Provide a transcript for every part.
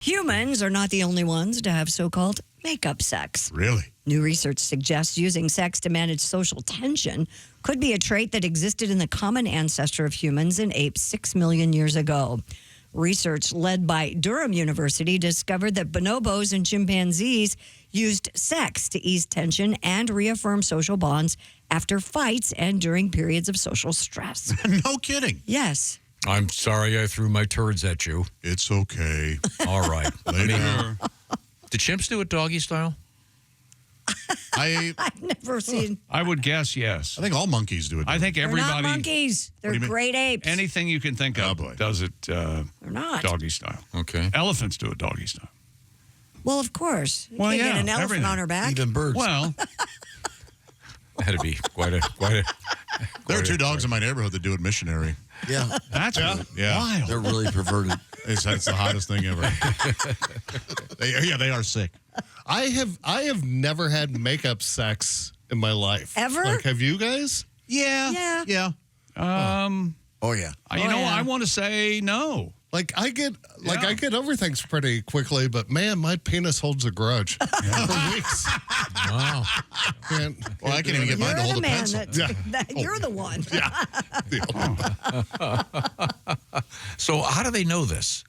Humans are not the only ones to have so-called makeup sex. Really? New research suggests using sex to manage social tension could be a trait that existed in the common ancestor of humans and apes 6 million years ago. Research led by Durham University discovered that bonobos and chimpanzees used sex to ease tension and reaffirm social bonds after fights and during periods of social stress. No kidding. Yes. I'm sorry I threw my turds at you. It's okay. All right. Later. Do chimps do it doggy style? I've never seen. I would guess yes. I think all monkeys do it. I think They're everybody. not monkeys. They're great apes. Anything you can think of does it They're not. doggy style. Okay. Elephants do it doggy style. Well, of course. You Well, can't yeah, get an elephant everything. on her back. Even birds. Well, That'd be quite a. There are two dogs in my neighborhood that do it missionary. Yeah. that's Yeah. wild. They're really perverted. It's the hottest thing ever. they are sick. I have never had makeup sex in my life. Ever? Like, have you guys? Yeah. Yeah. Oh, yeah. You know, I want to say no. Like I get over things pretty quickly, but man, my penis holds a grudge for weeks. Wow. Well, I can't even get mine You're to hold the a man pencil. you're the one. So how do they know this?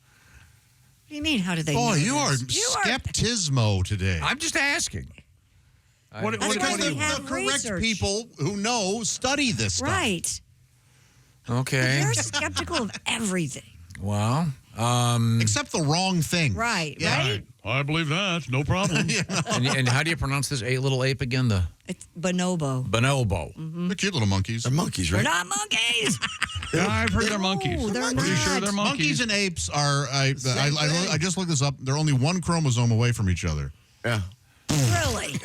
What do you mean? How do they? Boy, know you are this? skeptismo today. I'm just asking. What That's why do they you? have the correct research. people who know study this stuff. Right. Okay. You're skeptical of everything. Well, Except the wrong thing. Right. Yeah. Right. I believe that. No problem. and how do you pronounce this little ape again? The It's bonobo. bonobo. They're cute little monkeys. They're monkeys, They're right? not monkeys. Yeah, I've heard they're monkeys. No, they're Pretty sure not. they're Monkeys monkeys. and apes are. I thing. just looked this up. They're only one chromosome away from each other. Yeah. Really?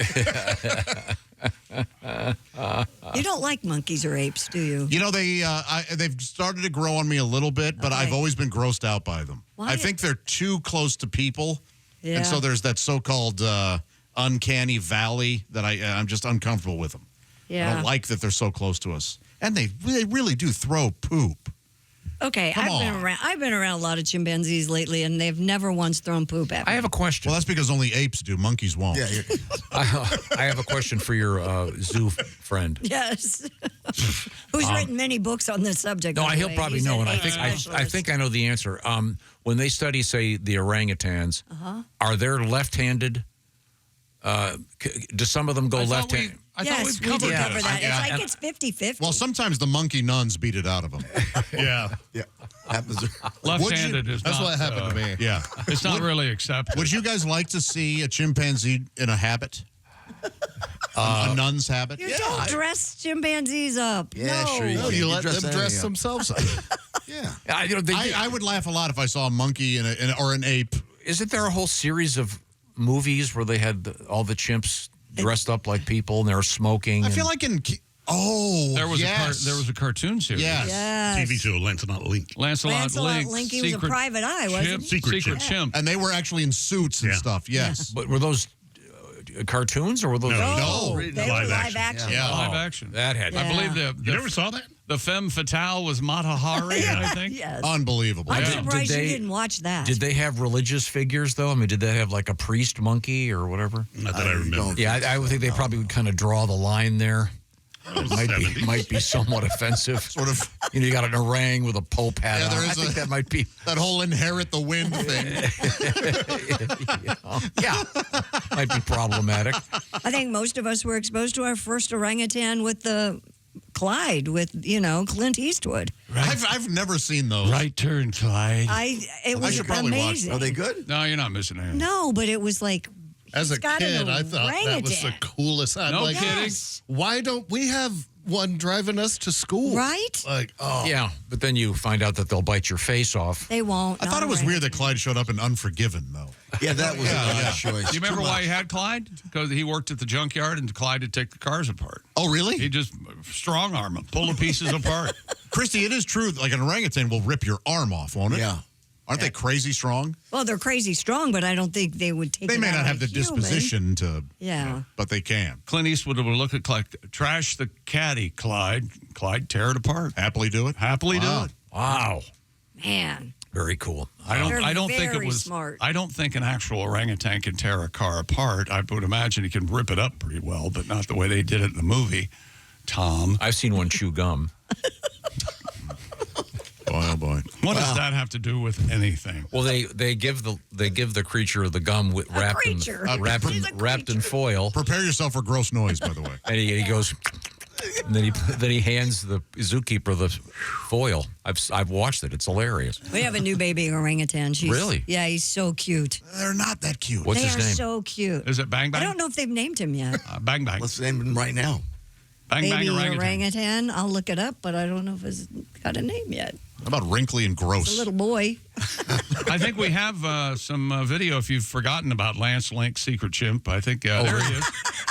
You don't like monkeys or apes, do you? You know, they've started to grow on me a little bit, but Okay. I've always been grossed out by them. Why? I think they're too close to people, Yeah. and so there's that so-called uncanny valley that I'm just uncomfortable with them. I Yeah. don't like that they're so close to us, and they really do throw poop. Okay, Come I've been around a lot of chimpanzees lately, and they've never once thrown poop at me. I have a question. Well, that's because only apes do. Monkeys won't. Yeah. I have a question for your zoo friend. Yes. Who's written many books on this subject? No, by the he'll way. probably He's know, an and ape I specialist. think I know the answer. When they study, say, the orangutans, are they left-handed? Do some of them go left-handed? I yes, thought we covered cover that. Yeah. It's like it's 50-50. Well, sometimes the monkey nuns beat it out of them. Yeah. Yeah. Happens. Left-handed is That's not. what happened to me. Yeah. It's not really accepted. Would you guys like to see a chimpanzee in a habit? A nun's habit? You don't dress chimpanzees up. Yeah, no. sure you No, can. you let them anything dress up. themselves up. Yeah. I would laugh a lot if I saw a monkey or an ape. Isn't there a whole series of movies where they had all the chimps dressed up like people and they're smoking? I feel like there was there was a cartoon series. Yes. Yes. TV show Lancelot Link. Lancelot Link. He was a private eye, wasn't he? Secret chimp. And they were actually in suits and Yeah. stuff. Yes. But were those cartoons or were those? No. They were Live live action. action. Yeah. Live action. That had. Yeah. I believe You never saw that? the femme fatale was Mata Hari, I think. Yes. Unbelievable. I'm Yeah. surprised Did you they- didn't watch that. Did they have religious figures though? I mean, did they have like a priest monkey or whatever? Not that I remember. don't. Yeah, I would think they probably would kind of draw the line there. was Might 70s. be somewhat offensive. Sort of You got an orang with a pope hat Yeah, on. there I is think that might be. that whole inherit the wind thing. Yeah, might be problematic. I think most of us were exposed to our first orangutan with the Clyde with, Clint Eastwood. I've never seen those. Right turn, Clyde. It was should probably watch amazing. Are they good? No, you're not missing anything. No, but it was like As a he's got an kid, I thought that was the orangutan. coolest. I'm No like, kidding. Yes. why don't we have one driving us to school? Right? Like, oh. Yeah, but then you find out that they'll bite your face off. They won't. I thought it was weird that Clyde showed up in Unforgiven, though. Yeah, that was an odd choice. Do you remember why he had Clyde? Because he worked at the junkyard and Clyde would take the cars apart. Oh, really? He just strong arm them, pull the pieces apart. Christy, it is true. Like an orangutan will rip your arm off, won't it? Yeah. Aren't they crazy strong? Well, they're crazy strong, but I don't think they would take They it may out not on have a the human. disposition to, Yeah. but they can. Clint Eastwood would look at Clyde, trash the caddy, Clyde. Clyde tear it apart. Happily do it. Happily Wow. do it. Wow. Man. Very cool. They're I don't think it very was smart. I don't think an actual orangutan can tear a car apart. I would imagine he can rip it up pretty well, but not the way they did it in the movie. Tom, I've seen one chew gum. Boy, oh boy. what does that have to do with anything? Well, they give the creature the gum wrapped creature. She's a wrapped in creature. foil, Prepare yourself for gross noise, by the way. and he goes, and then he hands the zookeeper the foil. I've watched it. It's hilarious. We have a new baby orangutan. Really? Yeah, he's so cute. They're not that cute. What's they his are name? so cute. Is it Bang Bang? I don't know if they've named him yet. Bang Bang. Let's name him right now. Bang Baby Bang orangutan. I'll look it up, but I don't know if it's got a name yet. How about wrinkly and It's a gross? little boy. I think we have some video if you've forgotten about Lance Link's secret chimp. I think there he is.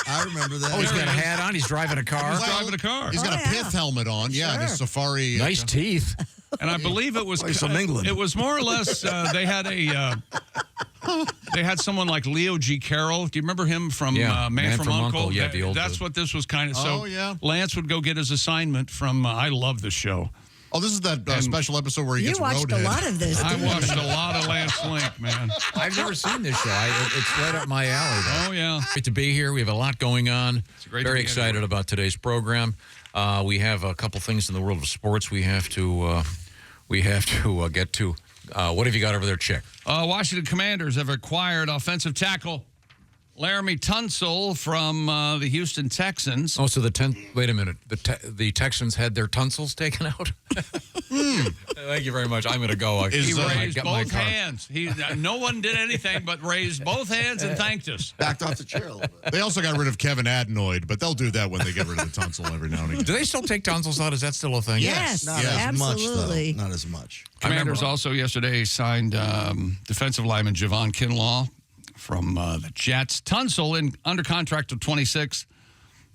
I remember that. Oh, he's got a hat on. He's driving a car. He's driving a car. He's got Oh, a yeah. pith helmet on. Yeah, and his Sure. safari. Nice teeth. And I believe it was Oh, he's from England. It was more or less they had someone like Leo G. Carroll. Do you remember him from Yeah, Man from Uncle? Yeah, the old. That's what this was kind of. So Oh, yeah. Lance would go get his assignment from. I love the show. Oh, this is that special episode where he You gets watched a roadhead. lot of this. I didn't you? watched a lot of Lance Link, man. I've never seen this show. It's right up my alley. Though. Oh yeah. Great to be here. We have a lot going on. great to Very be excited anywhere. about today's program. We have a couple things in the world of sports we have to get to. What have you got over there, Chick? Washington Commanders have acquired offensive tackle Laramie Tunsil from the Houston Texans. Oh, so wait a minute. The Texans had their tonsils taken out? Thank you very much. I'm going to go. He I raised got my both car. hands. No one did anything but raised both hands and thanked us. Backed off the chair a little bit. They also got rid of Kevin Adenoid, but they'll do that when they get rid of the tonsil every now and again. Do they still take tonsils out? Is that still a thing? Yes, Not Yeah. as absolutely. much, though. Not as much. Commanders also yesterday signed defensive lineman Javon Kinlaw from the Jets. Tunsil under contract till 26.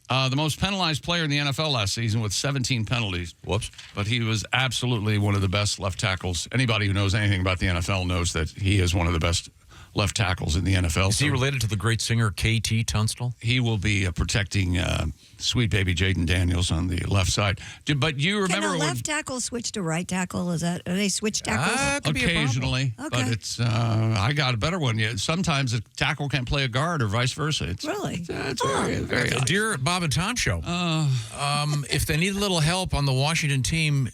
The most penalized player in the NFL last season with 17 penalties. Whoops. But he was absolutely one of the best left tackles. Anybody who knows anything about the NFL knows that he is one of the best left tackles in the NFL. Is he related to the great singer K.T. Tunstall? He will be protecting sweet baby Jaden Daniels on the left side. But you Can remember a when left tackle switch to right tackle? Are they switch tackles? Could be a problem. occasionally, but Okay. it's I got a better one. Yeah, sometimes a tackle can't play a guard or vice versa. It's Really? it's very Dear Bob and Tom show, if they need a little help on the Washington team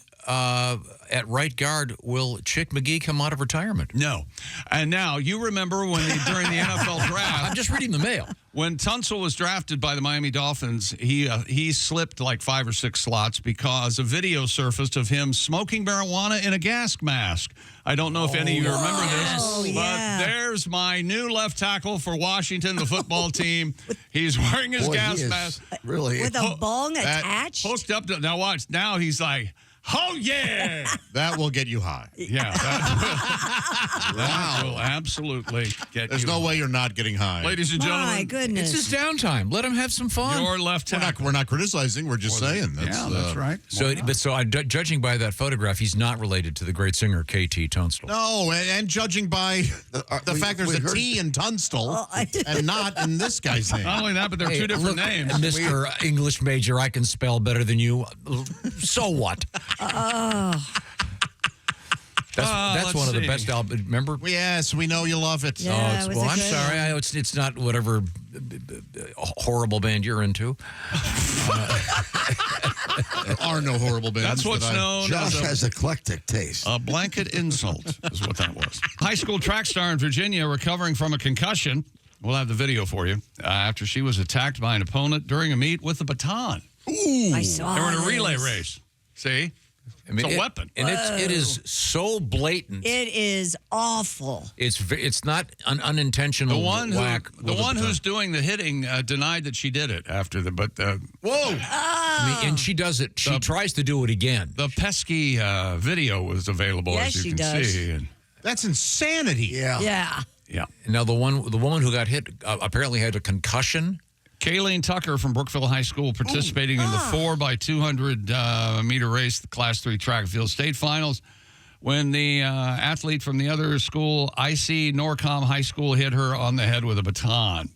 at right guard, will Chick McGee come out of retirement? no. And now you remember when during the NFL I'm draft just reading the mail. when Tunsil was drafted by the Miami Dolphins, he slipped like 5 or 6 slots because a video surfaced of him smoking marijuana in a gas mask. I don't know if any of you remember this, Oh, but yeah. there's my new left tackle for Washington, the football team. He's wearing his Boy, gas he is mask. really. With a bong attached? Hooked up to, now watch. Now he's like, oh yeah, That will get you high. yeah. That will absolutely get There's you. no way you're not getting high. Ladies and My gentlemen, It's goodness. his downtime. Let him have some fun. your left tackle. We're not criticizing. We're just saying. That's right. So judging by that photograph, he's not related to the great singer K.T. Tunstall. No, and judging by the fact there's we a heard- T in Tunstall and not in this guy's name. Not only that, but they're two different names. Mr. English major, I can spell better than you. So what? That's let's one of the see. best albums. Remember? Yes, we know you love it. Yeah. it was a I'm good sorry. one. It's not whatever horrible band you're into. There are no horrible bands. That's what's that I- known Josh as has eclectic taste. a blanket insult, is what that was. High school track star in Virginia recovering from a concussion. We'll have the video for you. After she was attacked by an opponent during a meet with a baton. I saw They were in a this. relay race. See? I mean, It's a weapon. and it is so blatant. It is awful. It's not an unintentional The one whack. who, the with a one baton. who's doing the hitting denied that she did it after the. But Whoa! I mean, and she does it. She tries to do it again. the pesky video was available, Yes, as you she can does. see. And, That's insanity. Yeah. Yeah. yeah. Now the woman who got hit apparently had a concussion. Kayleen Tucker from Brookville High School participating in the 4x200 meter race, the Class 3 track and field state finals. When the athlete from the other school, IC Norcom High School, hit her on the head with a baton.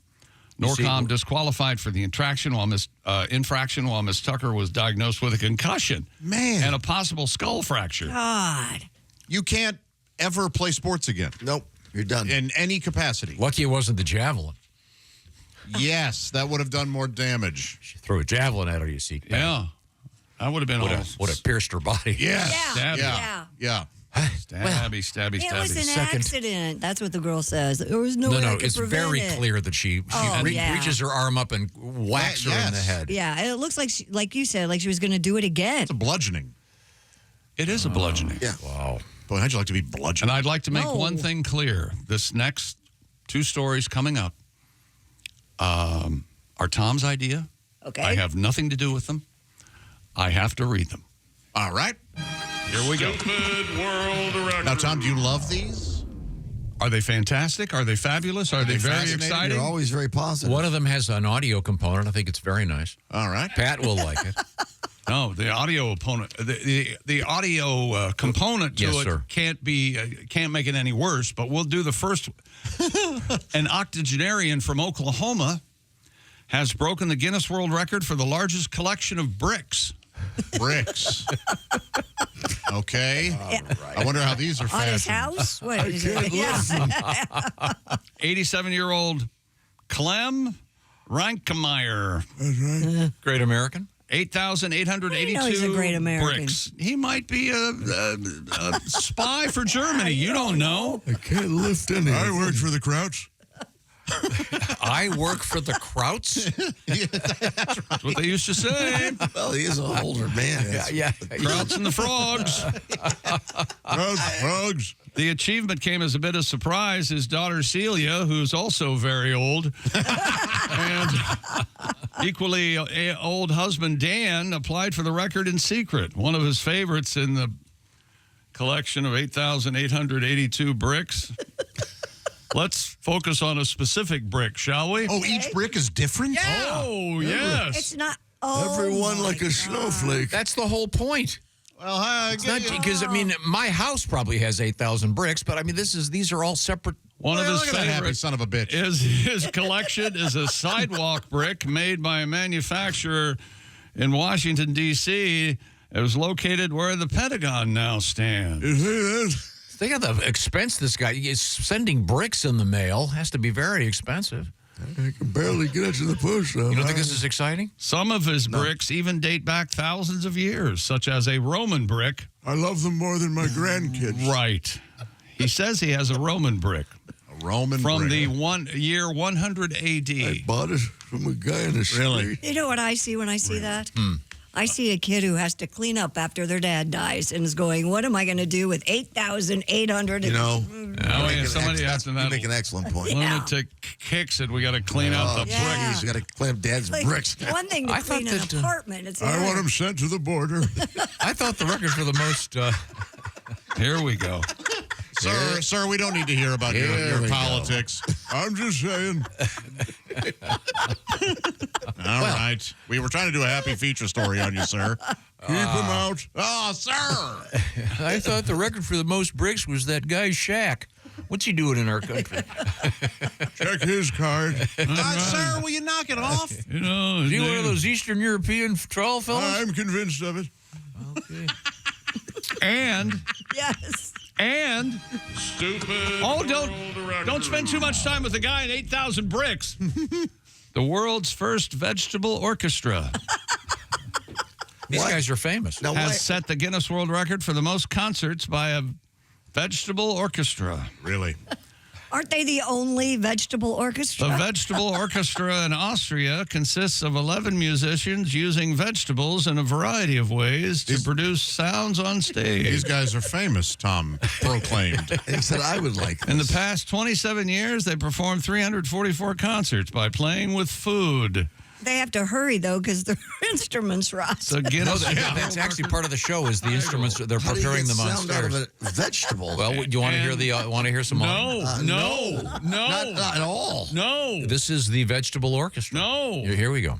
Norcom disqualified for the infraction while Miss Tucker was diagnosed with a concussion Man. and a possible skull fracture. God. You can't ever play sports again Nope. You're done. in any capacity. Lucky it wasn't the javelin. Yes, that would have done more damage. She threw a javelin at her, you see. Yeah. That would have been Would have pierced her body. Yes. Stabby. Yeah. Stabby. It was an Second. accident. That's what the girl says. There was no way I could it's prevent very it. clear that she yeah. reaches her arm up and whacks her in the Yes. head. Yeah, it looks like, like you said, like she was going to do it again. It's a bludgeoning. It is a bludgeoning. Yeah. Wow. Boy, how'd you like to be bludgeoned? And I'd like to make No. one thing clear. This next 2 stories coming up are Tom's idea. Okay. I have nothing to do with them. I have to read them. All right. Here we go. Stupid world record. Now, Tom, do you love these? Are they fantastic? Are they fabulous? Are they very fascinating? exciting? You're always very positive. One of them has an audio component. I think it's very nice. All right. Pat will like it. No, the audio opponent, the audio component to Yes, it sir. can't make it any worse. But we'll do the first. An octogenarian from Oklahoma has broken the Guinness World Record for the largest collection of bricks. Bricks. Okay. I wonder how these are On his fashioned. house? What is it? Yeah. 87-year-old Clem Rankemeyer. Great American. 8,882 I know he's a great American. bricks. He might be a spy for Germany. You don't know. I can't lift any. I worked for the Crouch. I work for the Krauts. That's what they used to say. Well, he is an older man. Yeah. Krauts and the Frogs. Frogs. The achievement came as a bit of surprise. His daughter Celia, who's also very old, and equally old husband Dan applied for the record in secret. One of his favorites in the collection of 8,882 bricks. Let's focus on a specific brick, shall we? Oh, each brick is different? Oh, yes. It's not. Oh, Everyone my like a God. snowflake. That's the whole point. Well, It's not because, I mean, my house probably has 8,000 bricks, but I mean, these are all separate. One of his look at that happy favorites son of a bitch. his collection is a sidewalk brick made by a manufacturer in Washington, D.C. It was located where the Pentagon now stands. Think of the expense this guy is sending bricks in the mail. Has to be very expensive. I can barely get it to the push. You don't think this is exciting? Some of his bricks even date back thousands of years, such as a Roman brick. I love them more than my grandkids. Right. He says he has a Roman brick A Roman from brick. the year 100 A.D. I bought it from a guy in the street. Really? You know what I see when I see that? I see a kid who has to clean up after their dad dies and is going, what am I going to do with 8,800? You know, Oh, yeah, somebody asked him you that. make an excellent point. Lunatic kicks it. We got to clean out the yeah. bricks. You got to clean up Dad's Like, bricks. one thing to I thought clean an that, apartment. It's another. sent to the border. I thought the record for the most. Here we go. Sir, we don't need to hear about Here your we go. politics. I'm just saying. All right. We were trying to do a happy feature story on you, sir. Keep him out. Oh, sir. I thought the record for the most bricks was that guy Shaq. What's he doing in our country? Check his card. Sir, will you knock it off? You know, Is he one of those Eastern European troll fellows? I'm convinced of it. Okay. and Stupid oh, world record. don't spend too much time with the guy in 8,000 bricks. The world's first vegetable orchestra These guys are famous. Now, has set the Guinness World Record for the most concerts by a vegetable orchestra. Really? Aren't they the only vegetable orchestra? The vegetable orchestra in Austria consists of 11 musicians using vegetables in a variety of ways to produce sounds on These stage. guys are famous, Tom proclaimed. And he said I would like this. In the past 27 years, they performed 344 concerts by playing with food. They have to hurry, though, because their instruments rust. The No, Guinness that's actually part of the show. Is the instruments they're How do you preparing get them on sound out of stairs? a vegetable? Well, do you want to hear the? Want to hear some? No. Not at all. No. This is the vegetable orchestra. No. Here we go.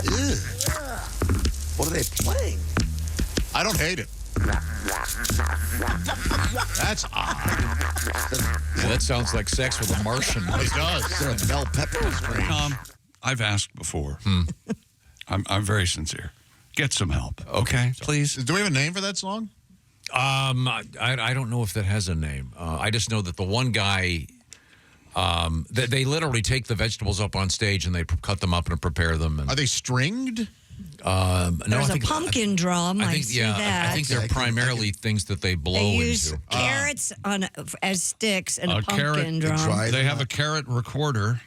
Ew. What are they playing? I don't hate it. That's odd. Yeah, that sounds like sex with a Martian. It does. Is there a bell pepper? Tom, I've asked before. I'm very sincere. get some help. Okay, please. Do we have a name for that song? I don't know if that has a name. I just know that the one guy, they literally take the vegetables up on stage and they cut them up and prepare them. And, Are they stringed? no, There's I think, a pumpkin drum. I see that. I think they're primarily things that they blow they use into. carrots as sticks and a pumpkin carrot, drum. They have a carrot recorder.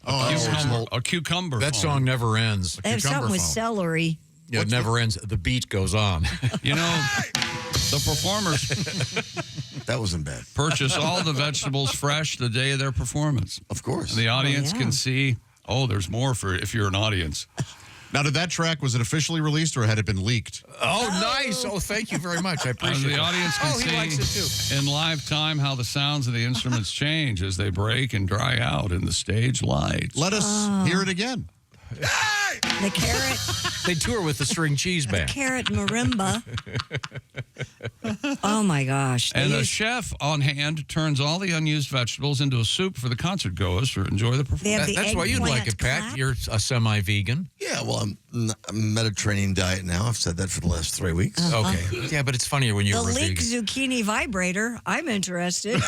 A cucumber. That phone. song never ends. They have something with celery. Yeah, it never ends. The beat goes on. You know, the performers That wasn't bad. purchase all the vegetables fresh the day of their performance. Of course. And the audience yeah. can see, there's more for if you're an audience. Now, did that track, was it officially released or had it been leaked? Oh, nice. Oh, thank you very much. I appreciate it. The audience can he likes it see in live time how the sounds of the instruments change as they break and dry out in the stage lights. Let us hear it again. The carrot, They tour with the string cheese band. carrot marimba. Oh my gosh! They And the use- chef on hand turns all the unused vegetables into a soup for the concert goers to enjoy the They performance. have the That's why you'd like eggplant it, Pat. clap. You're a semi-vegan. Yeah, well, I'm Mediterranean diet now. I've said that for the last 3 weeks. Okay. Yeah, but it's funnier when The you're a leek vegan. zucchini vibrator. I'm interested.